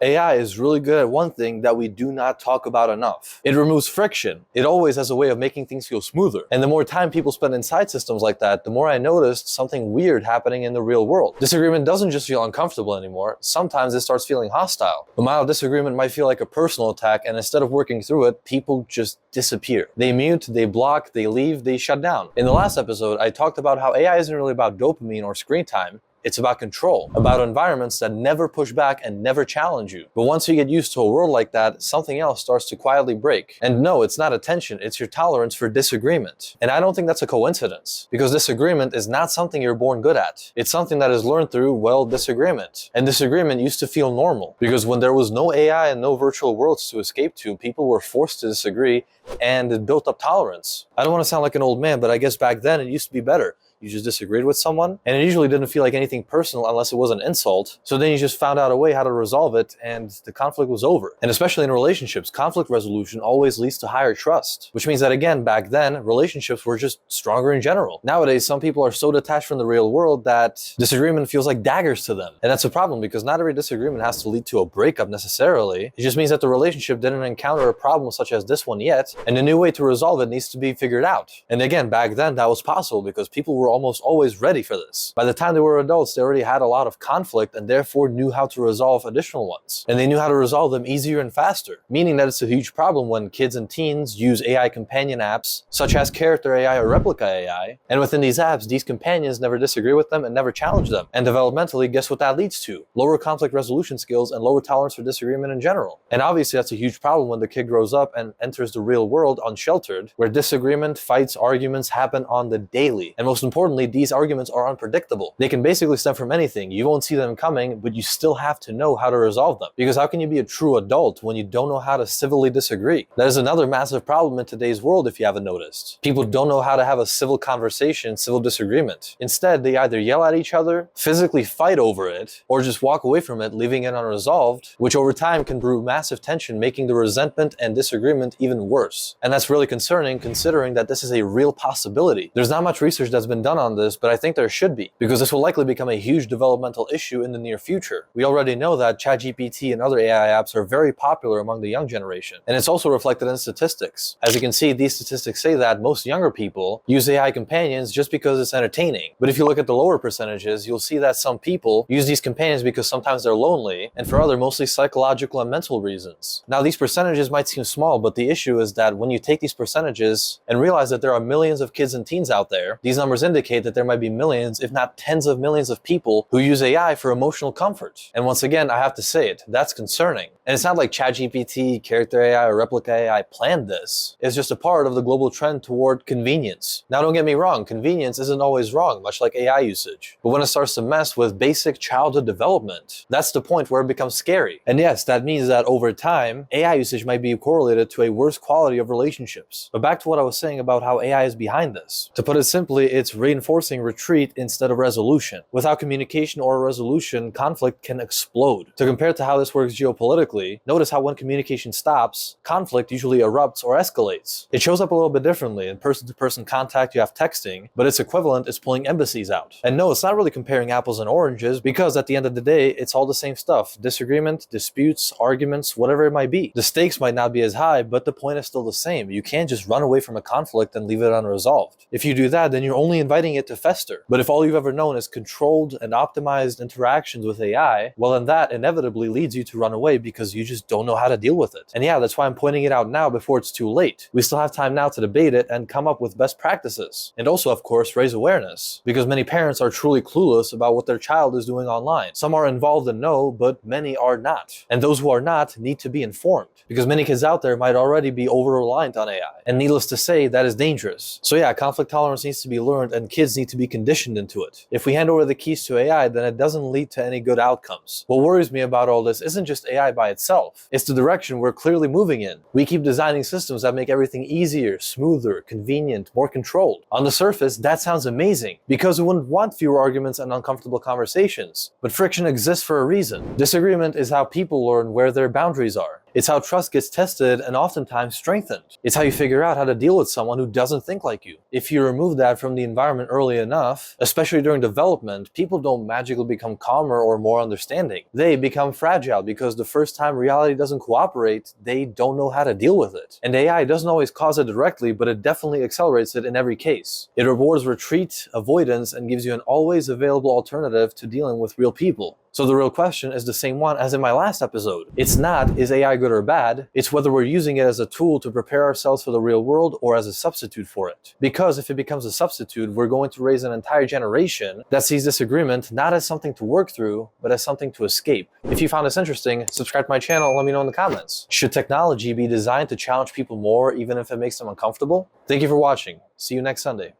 AI is really good at one thing that we do not talk about enough. It removes friction. It always has a way of making things feel smoother. And the more time people spend inside systems like that, the more I noticed something weird happening in the real world. Disagreement doesn't just feel uncomfortable anymore. Sometimes it starts feeling hostile. A mild disagreement might feel like a personal attack, and instead of working through it, people just disappear. They mute, they block, they leave, they shut down. In the last episode, I talked about how AI isn't really about dopamine or screen time. It's about control, about environments that never push back and never challenge you. But once you get used to a world like that, something else starts to quietly break. And no, it's not attention, it's your tolerance for disagreement. And I don't think that's a coincidence, because disagreement is not something you're born good at. It's something that is learned through, well, disagreement. And disagreement used to feel normal, because when there was no AI and no virtual worlds to escape to, people were forced to disagree, and it built up tolerance. I don't want to sound like an old man, but I guess back then it used to be better. You just disagreed with someone, and it usually didn't feel like anything personal unless it was an insult. So then you just found out a way how to resolve it, and the conflict was over. And especially in relationships, conflict resolution always leads to higher trust, which means that again, back then, relationships were just stronger in general. Nowadays, some people are so detached from the real world that disagreement feels like daggers to them. And that's a problem, because not every disagreement has to lead to a breakup necessarily. It just means that the relationship didn't encounter a problem such as this one yet, and a new way to resolve it needs to be figured out. And again, back then, that was possible because people were almost always ready for this. By the time they were adults, they already had a lot of conflict and therefore knew how to resolve additional ones. And they knew how to resolve them easier and faster, meaning that it's a huge problem when kids and teens use AI companion apps such as Character AI or Replica AI. And within these apps, these companions never disagree with them and never challenge them. And developmentally, guess what that leads to? Lower conflict resolution skills and lower tolerance for disagreement in general. And obviously that's a huge problem when the kid grows up and enters the real world unsheltered, where disagreement, fights, arguments happen on the daily. And most importantly, these arguments are unpredictable. They can basically stem from anything. You won't see them coming, but you still have to know how to resolve them. Because how can you be a true adult when you don't know how to civilly disagree? That is another massive problem in today's world, if you haven't noticed. People don't know how to have a civil conversation, civil disagreement. Instead, they either yell at each other, physically fight over it, or just walk away from it, leaving it unresolved, which over time can brew massive tension, making the resentment and disagreement even worse. And that's really concerning, considering that this is a real possibility. There's not much research that's been done on this, but I think there should be, because this will likely become a huge developmental issue in the near future. We already know that ChatGPT and other AI apps are very popular among the young generation, and it's also reflected in statistics. As you can see, these statistics say that most younger people use AI companions just because it's entertaining. But if you look at the lower percentages, you'll see that some people use these companions because sometimes they're lonely, and for other mostly psychological and mental reasons. Now, these percentages might seem small, but the issue is that when you take these percentages and realize that there are millions of kids and teens out there, these numbers indicate that there might be millions, if not tens of millions of people who use AI for emotional comfort. And once again, I have to say it, that's concerning. And it's not like ChatGPT, Character AI, or Replica AI planned this. It's just a part of the global trend toward convenience. Now, don't get me wrong, convenience isn't always wrong, much like AI usage. But when it starts to mess with basic childhood development, that's the point where it becomes scary. And yes, that means that over time, AI usage might be correlated to a worse quality of relationships. But back to what I was saying about how AI is behind this. To put it simply, it's reinforcing retreat instead of resolution. Without communication or resolution, conflict can explode. To compare to how this works geopolitically, notice how when communication stops, conflict usually erupts or escalates. It shows up a little bit differently. In person-to-person contact, you have texting, but its equivalent is pulling embassies out. And no, it's not really comparing apples and oranges, because at the end of the day, it's all the same stuff. Disagreement, disputes, arguments, whatever it might be. The stakes might not be as high, but the point is still the same. You can't just run away from a conflict and leave it unresolved. If you do that, then you're only inviting it to fester. But if all you've ever known is controlled and optimized interactions with AI, well, then that inevitably leads you to run away because you just don't know how to deal with it. And yeah, that's why I'm pointing it out now before it's too late. We still have time now to debate it and come up with best practices. And also, of course, raise awareness, because many parents are truly clueless about what their child is doing online. Some are involved and know, but many are not. And those who are not need to be informed, because many kids out there might already be over-reliant on AI. And needless to say, that is dangerous. So yeah, conflict tolerance needs to be learned, and kids need to be conditioned into it. If we hand over the keys to AI, then it doesn't lead to any good outcomes. What worries me about all this isn't just AI by itself. It's the direction we're clearly moving in. We keep designing systems that make everything easier, smoother, convenient, more controlled. On the surface, that sounds amazing, because we wouldn't want fewer arguments and uncomfortable conversations. But friction exists for a reason. Disagreement is how people learn where their boundaries are. It's how trust gets tested and oftentimes strengthened. It's how you figure out how to deal with someone who doesn't think like you. If you remove that from the environment early enough, especially during development, people don't magically become calmer or more understanding. They become fragile because the first time reality doesn't cooperate, they don't know how to deal with it. And AI doesn't always cause it directly, but it definitely accelerates it in every case. It rewards retreat, avoidance, and gives you an always available alternative to dealing with real people. So the real question is the same one as in my last episode. It's not, is AI good or bad? It's whether we're using it as a tool to prepare ourselves for the real world or as a substitute for it. Because if it becomes a substitute, we're going to raise an entire generation that sees disagreement not as something to work through, but as something to escape. If you found this interesting, subscribe to my channel and let me know in the comments. Should technology be designed to challenge people more even if it makes them uncomfortable? Thank you for watching. See you next Sunday.